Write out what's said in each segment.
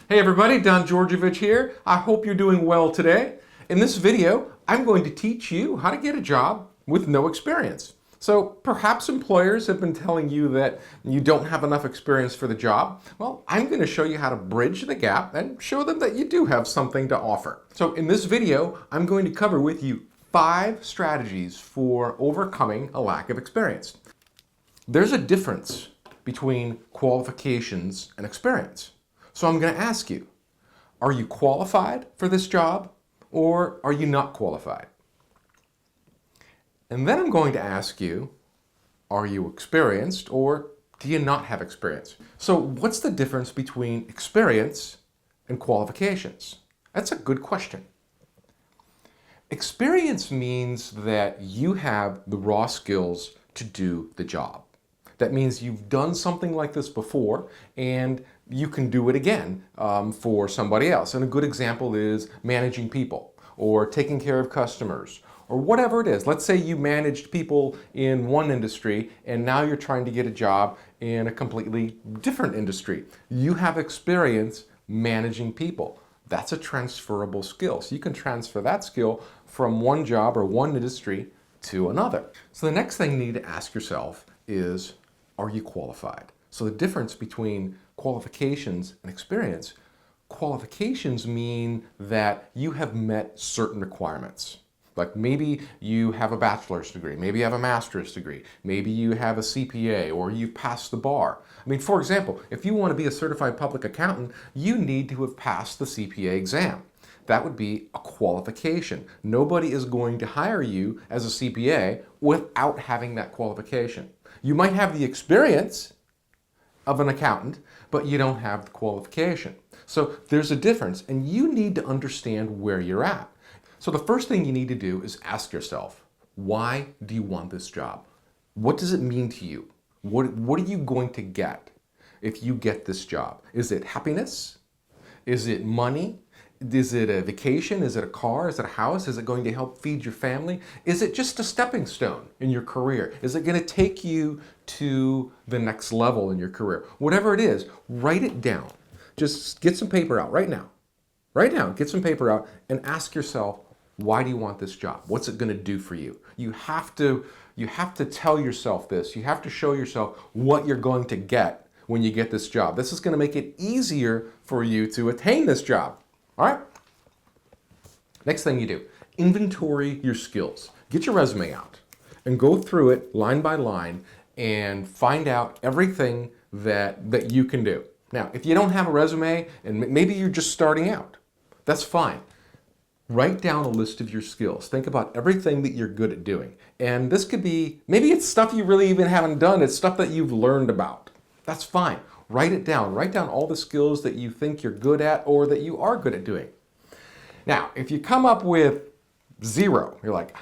Hey everybody, Don Georgievich here. I hope you're doing well today. In this video, I'm going to teach you how to get a job with no experience. So perhaps employers have been telling you that you don't have enough experience for the job. Well, I'm going to show you how to bridge the gap and show them that you do have something to offer. So in this video, I'm going to cover with you 5 strategies for overcoming a lack of experience. There's a difference between qualifications and experience. So I'm going to ask you, are you qualified for this job or are you not qualified? And then I'm going to ask you, are you experienced or do you not have experience? So what's the difference between experience and qualifications? That's a good question. Experience means that you have the raw skills to do the job. That means you've done something like this before and you can do it again for somebody else. And a good example is managing people or taking care of customers or whatever it is. Let's say you managed people in one industry and now you're trying to get a job in a completely different industry. You have experience managing people. That's a transferable skill. So you can transfer that skill from one job or one industry to another. So the next thing you need to ask yourself is, are you qualified? So the difference between qualifications and experience, qualifications mean that you have met certain requirements. Like maybe you have a bachelor's degree, maybe you have a master's degree, maybe you have a CPA or you've passed the bar. I mean, for example, if you want to be a certified public accountant, you need to have passed the CPA exam. That would be a qualification. Nobody is going to hire you as a CPA without having that qualification. You might have the experience of an accountant, but you don't have the qualification. So there's a difference, and you need to understand where you're at. So the first thing you need to do is ask yourself, why do you want this job? What does it mean to you? What are you going to get if you get this job? Is it happiness? Is it money? Is it a vacation? Is it a car? Is it a house? Is it going to help feed your family? Is it just a stepping stone in your career? Is it going to take you to the next level in your career? Whatever it is, write it down. Just get some paper out right now. Right now, get some paper out and ask yourself, why do you want this job? What's it going to do for you? You have to tell yourself this. You have to show yourself what you're going to get when you get this job. This is going to make it easier for you to attain this job. All right? Next thing you do, inventory your skills. Get your resume out and go through it line by line and find out everything that you can do. Now, if you don't have a resume and maybe you're just starting out, that's fine. Write down a list of your skills. Think about everything that you're good at doing. And this could be, maybe it's stuff you really even haven't done. It's stuff that you've learned about. That's fine. Write it down. Write down all the skills that you think you're good at or that you are good at doing. Now, if you come up with 0, you're like,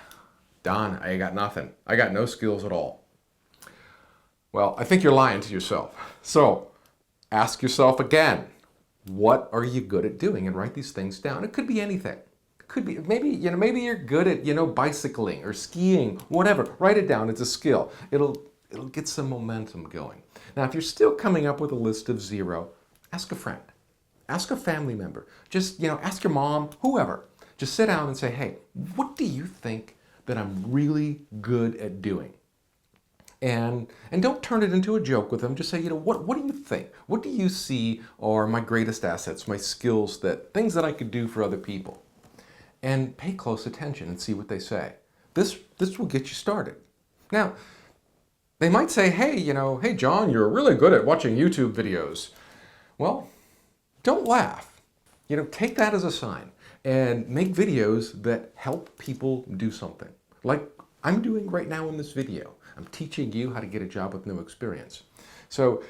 Don, I got nothing. I got no skills at all. Well, I think you're lying to yourself. So ask yourself again, what are you good at doing? And write these things down. It could be anything. It could be, maybe you're good at, bicycling or skiing, whatever. Write it down. It's a skill. It'll get some momentum going. Now, if you're still coming up with a list of 0, ask a friend. Ask a family member. Just, ask your mom, whoever. Just sit down and say, hey, what do you think that I'm really good at doing? And don't turn it into a joke with them. Just say, what do you think? What do you see are my greatest assets, my skills, things that I could do for other people? And pay close attention and see what they say. This will get you started. Now, they might say, hey John, you're really good at watching YouTube videos. Well, don't laugh. Take that as a sign and make videos that help people do something. Like I'm doing right now in this video. I'm teaching you how to get a job with no experience. So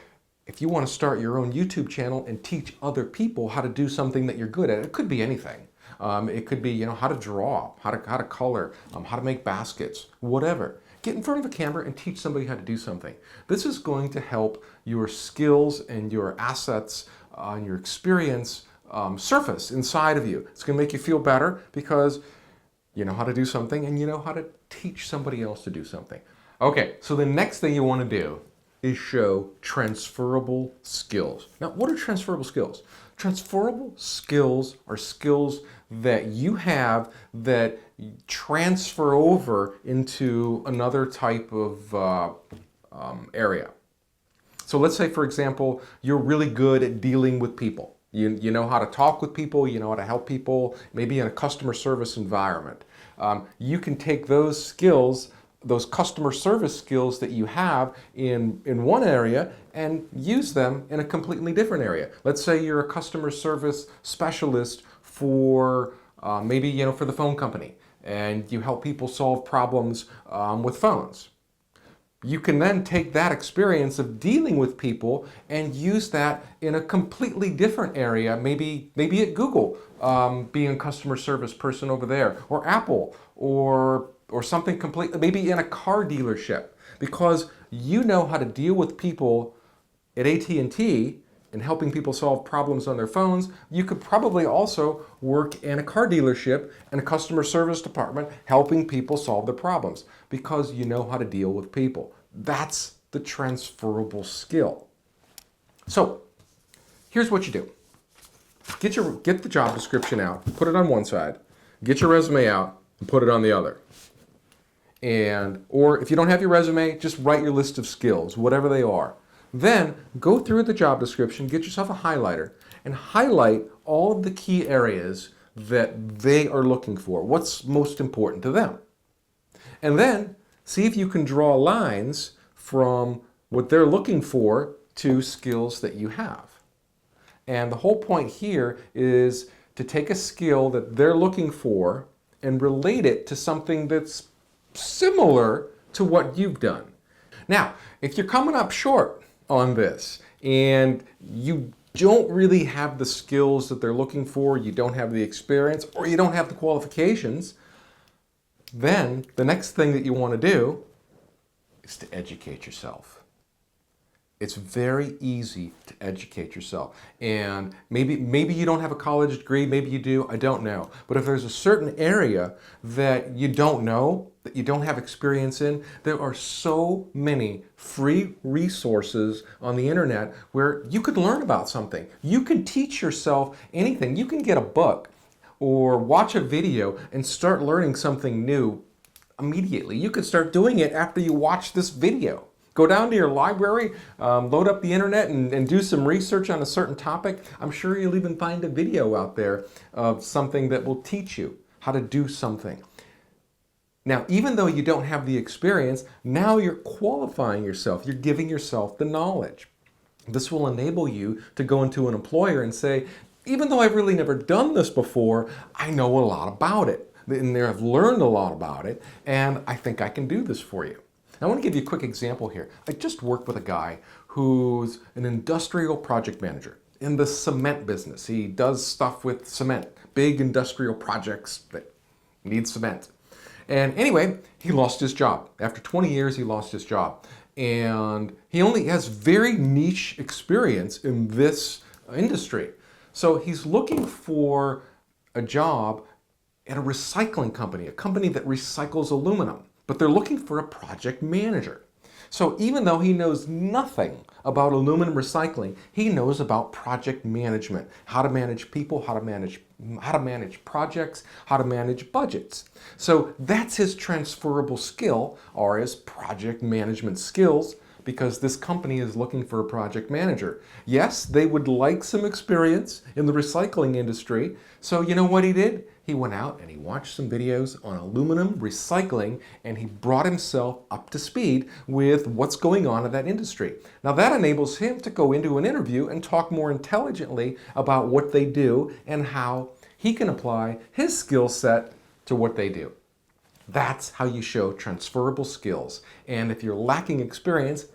if you want to start your own YouTube channel and teach other people how to do something that you're good at, it could be anything. It could be, how to draw, how to color, how to make baskets, whatever. Get in front of a camera and teach somebody how to do something. This is going to help your skills and your assets and your experience surface inside of you. It's going to make you feel better because you know how to do something and you know how to teach somebody else to do something. Okay, so the next thing you want to do is show transferable skills. Now, what are transferable skills? Transferable skills are skills that you have that transfer over into another type of area. So let's say, for example, you're really good at dealing with people. You know how to talk with people, you know how to help people, maybe in a customer service environment. You can take those skills, those customer service skills that you have in one area and use them in a completely different area. Let's say you're a customer service specialist for maybe for the phone company, and you help people solve problems with phones. You can then take that experience of dealing with people and use that in a completely different area, maybe at Google, being a customer service person over there, or Apple, or something completely, maybe in a car dealership, because you know how to deal with people at AT&T and helping people solve problems on their phones. You could probably also work in a car dealership and a customer service department helping people solve their problems because you know how to deal with people. That's the transferable skill. So here's what you do. Get the job description out, put it on one side, get your resume out and put it on the other. Or if you don't have your resume, just write your list of skills, whatever they are. Then go through the job description, get yourself a highlighter, and highlight all of the key areas that they are looking for. What's most important to them? And then see if you can draw lines from what they're looking for to skills that you have. And the whole point here is to take a skill that they're looking for and relate it to something that's similar to what you've done. Now, if you're coming up short on this and you don't really have the skills that they're looking for, you don't have the experience, or you don't have the qualifications, then the next thing that you want to do is to educate yourself. It's very easy to educate yourself. And maybe you don't have a college degree, maybe you do, I don't know. But if there's a certain area that you don't know, that you don't have experience in, there are so many free resources on the internet where you could learn about something. You can teach yourself anything. You can get a book or watch a video and start learning something new immediately. You could start doing it after you watch this video. Go down to your library, load up the internet and do some research on a certain topic. I'm sure you'll even find a video out there of something that will teach you how to do something. Now, even though you don't have the experience, now you're qualifying yourself. You're giving yourself the knowledge. This will enable you to go into an employer and say, even though I've really never done this before, I know a lot about it. And I've learned a lot about it, and I think I can do this for you. I want to give you a quick example here. I just worked with a guy who's an industrial project manager in the cement business. He does stuff with cement, big industrial projects that need cement. And anyway, he lost his job. After 20 years, he lost his job. And he only has very niche experience in this industry. So he's looking for a job at a recycling company, a company that recycles aluminum. But they're looking for a project manager. So even though he knows nothing about aluminum recycling, he knows about project management, how to manage people, how to manage projects, how to manage budgets. So that's his transferable skill, or his project management skills, because this company is looking for a project manager. Yes, they would like some experience in the recycling industry. So you know what he did? He went out and he watched some videos on aluminum recycling, and he brought himself up to speed with what's going on in that industry. Now that enables him to go into an interview and talk more intelligently about what they do and how he can apply his skill set to what they do. That's how you show transferable skills. And if you're lacking experience,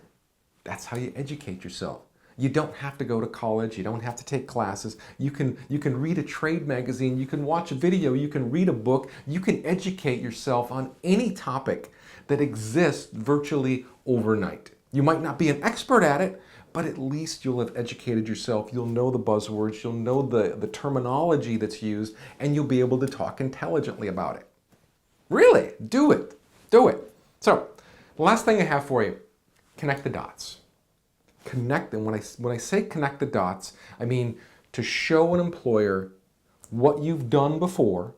that's how you educate yourself. You don't have to go to college. You don't have to take classes. You can read a trade magazine. You can watch a video. You can read a book. You can educate yourself on any topic that exists virtually overnight. You might not be an expert at it, but at least you'll have educated yourself. You'll know the buzzwords. You'll know the terminology that's used, and you'll be able to talk intelligently about it. Really, do it. Do it. So, the last thing I have for you, connect the dots. connect them. When I say connect the dots, I mean to show an employer what you've done before,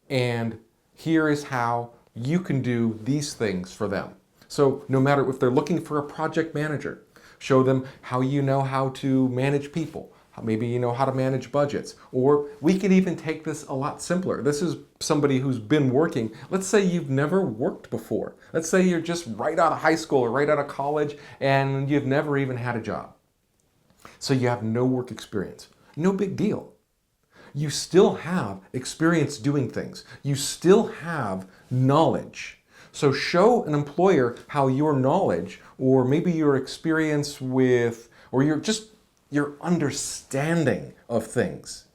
and here is how you can do these things for them. So no matter if they're looking for a project manager, show them how you know how to manage people. Maybe you know how to manage budgets. Or we can even take this a lot simpler. This is somebody who's been working. Let's say you've never worked before. Let's say you're just right out of high school or right out of college and you've never even had a job. So you have no work experience. No big deal. You still have experience doing things. You still have knowledge. So show an employer how your knowledge, or maybe your experience with, or your understanding of things.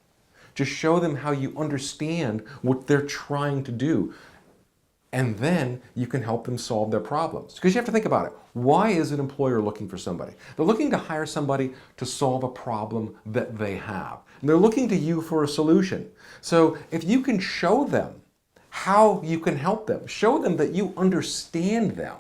Just show them how you understand what they're trying to do. And then you can help them solve their problems. Because you have to think about it. Why is an employer looking for somebody? They're looking to hire somebody to solve a problem that they have. And they're looking to you for a solution. So if you can show them how you can help them, show them that you understand them,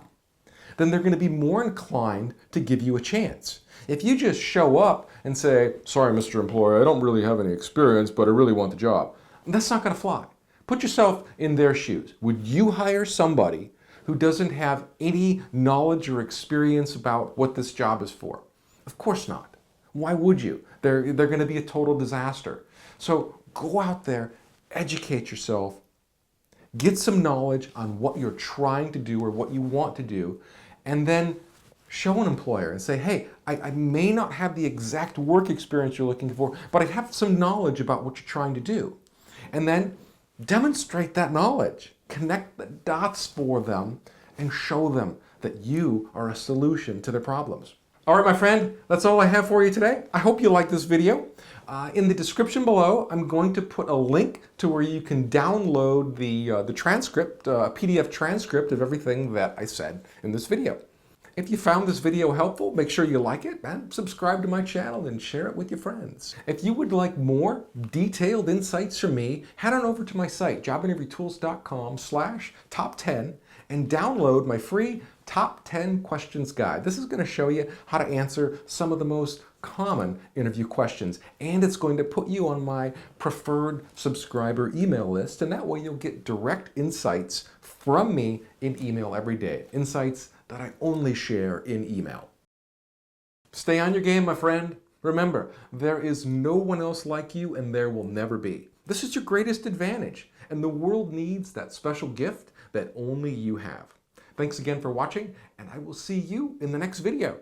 then they're going to be more inclined to give you a chance. If you just show up and say, sorry, Mr. Employer, I don't really have any experience, but I really want the job, that's not going to fly. Put yourself in their shoes. Would you hire somebody who doesn't have any knowledge or experience about what this job is for? Of course not. Why would you? They're going to be a total disaster. So go out there, educate yourself, get some knowledge on what you're trying to do or what you want to do, and then show an employer and say, hey, I may not have the exact work experience you're looking for, but I have some knowledge about what you're trying to do. And then demonstrate that knowledge. Connect the dots for them and show them that you are a solution to their problems. All right, my friend, that's all I have for you today. I hope you liked this video. In the description below, I'm going to put a link to where you can download the transcript, a PDF transcript of everything that I said in this video. If you found this video helpful, make sure you like it and subscribe to my channel and share it with your friends. If you would like more detailed insights from me, head on over to my site, jobinterviewtools.com/top10, and download my free Top 10 Questions Guide. This is going to show you how to answer some of the most common interview questions, and it's going to put you on my preferred subscriber email list, and that way you'll get direct insights from me in email every day. Insights that I only share in email. Stay on your game, my friend. Remember, there is no one else like you, and there will never be. This is your greatest advantage, and the world needs that special gift that only you have. Thanks again for watching, and I will see you in the next video.